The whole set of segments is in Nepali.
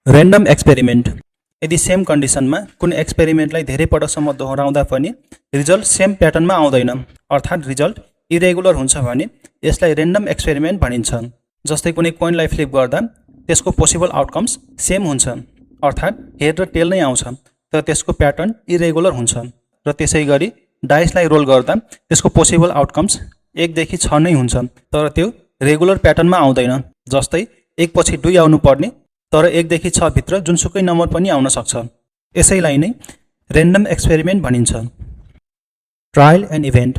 Random experiment. यदि सेम कन्डिसनमा कुनै एक्सपेरिमेन्टलाई धेरै पटकसम्म दोहोऱ्याउँदा पनि रिजल्ट सेम प्याटर्नमा आउँदैन, अर्थात् रिजल्ट इरेगुलर हुन्छ भने यसलाई र्यान्डम एक्सपेरिमेन्ट भनिन्छ। जस्तै कुनै कोइनलाई फ्लिप गर्दा त्यसको पोसिबल आउटकम्स सेम हुन्छ, अर्थात् हेड र टेल नै आउँछ, तर त्यसको प्याटर्न इरेगुलर हुन्छ। र त्यसै गरी डाइसलाई रोल गर्दा त्यसको पोसिबल आउटकम्स 1 देखि 6 नै हुन्छ, तर त्यो रेगुलर प्याटर्नमा आउँदैन। जस्तै 1 पछि 2 आउनु पर्ने, तर 1 देखि 6 भित्र जुनसुकै नम्बर पनि आउन सक्छ। यसैलाई नै र्यान्डम एक्सपेरिमेन्ट भनिन्छ। Trial and event.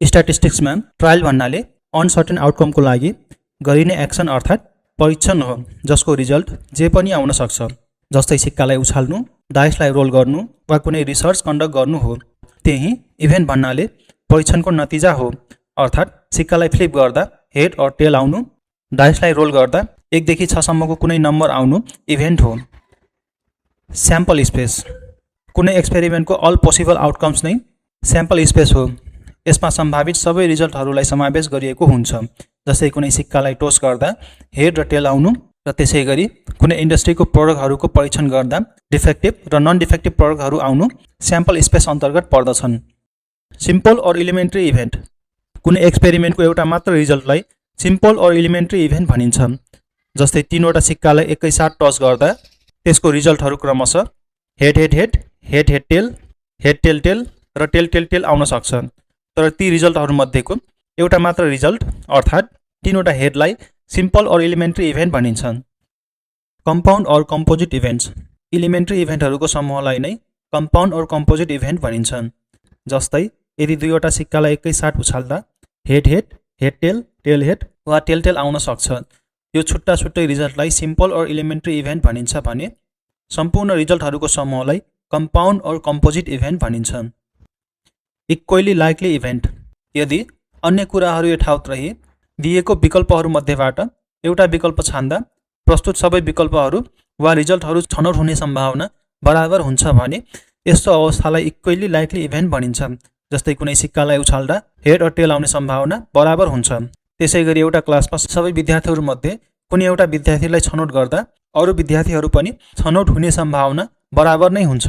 स्ट्याटिस्टिक्समा ट्रायल भन्नाले अनसर्टेन आउटकमको लागि गरिने एक्सन अर्थात् परीक्षण हो, जसको रिजल्ट जे पनि आउन सक्छ। जस्तै सिक्कालाई उछाल्नु, डाइसलाई रोल गर्नु वा कुनै रिसर्च कन्डक्ट गर्नु हो। त्यही इभेन्ट भन्नाले परीक्षणको नतिजा हो, अर्थात् सिक्कालाई फ्लिप गर्दा हेड अर टेल आउनु, डाइसलाई रोल गर्दा 1 देखि 6 सम्मको कुनै नम्बर आउनु इभेन्ट हो। Sample space. कुनै एक्सपेरिमेन्टको अल पोसिबल आउटकम्स नै स्याम्पल स्पेस हो। यसमा सम्भावित सबै रिजल्टहरूलाई समावेश गरिएको हुन्छ। जस्तै कुनै सिक्कालाई टोस गर्दा हेड र टेल आउनु, र त्यसै गरी कुनै इन्डस्ट्रीको प्रोडक्टहरूको परीक्षण गर्दा डिफेक्टिभ र नन डिफेक्टिभ प्रोडक्टहरू आउनु स्याम्पल स्पेस अन्तर्गत पर्दछन्। Simple or elementary event. कुनै एक्सपेरिमेन्टको एउटा मात्र रिजल्टलाई सिम्पल अर इलिमेन्ट्री इभेन्ट भनिन्छ। जस्तै 3वटा सिक्कालाई एकैसाथ टस गर्दा त्यसको रिजल्टहरू क्रमशः head head head, head head tail, head tail tail र टेल टेल टेल आउन सक्छ। तर ती रिजल्टहरूमध्येको एउटा मात्र रिजल्ट अर्थात् 3वटा हेडलाई सिम्पल अर इलिमेन्ट्री इभेन्ट भनिन्छ। Compound or composite events. Elementary इभेन्टहरूको समूहलाई नै कम्पाउन्ड अर कम्पोजिट इभेन्ट भनिन्छ। जस्तै यदि 2वटा सिक्कालाई एकैसाथ उछाल्दा head head, head tail, tail head वा टेल टेल आउन सक्छ। यो छुट्टा छुट्टै रिजल्टलाई सिम्पल अर इलिमेन्ट्री इभेन्ट भनिन्छ भने सम्पूर्ण रिजल्टहरूको समूहलाई कम्पाउन्ड अर कम्पोजिट इभेन्ट भनिन्छ। Equally likely event. यदि अन्य कुराहरू यथावत रही दिएको विकल्पहरूमध्येबाट एउटा विकल्प छान्दा प्रस्तुत सबै विकल्पहरू वा रिजल्टहरू छनौट हुने सम्भावना बराबर हुन्छ भने यस्तो अवस्थालाई इक्वली लाइकली इभेन्ट भनिन्छ। जस्तै कुनै सिक्कालाई उछाल्दा हेड र टेल आउने सम्भावना बराबर हुन्छ। त्यसै गरी एउटा क्लासमा सबै विद्यार्थीहरूमध्ये कुनै एउटा विद्यार्थीलाई छनौट गर्दा अरू विद्यार्थीहरू पनि छनौट हुने सम्भावना बराबर नै हुन्छ।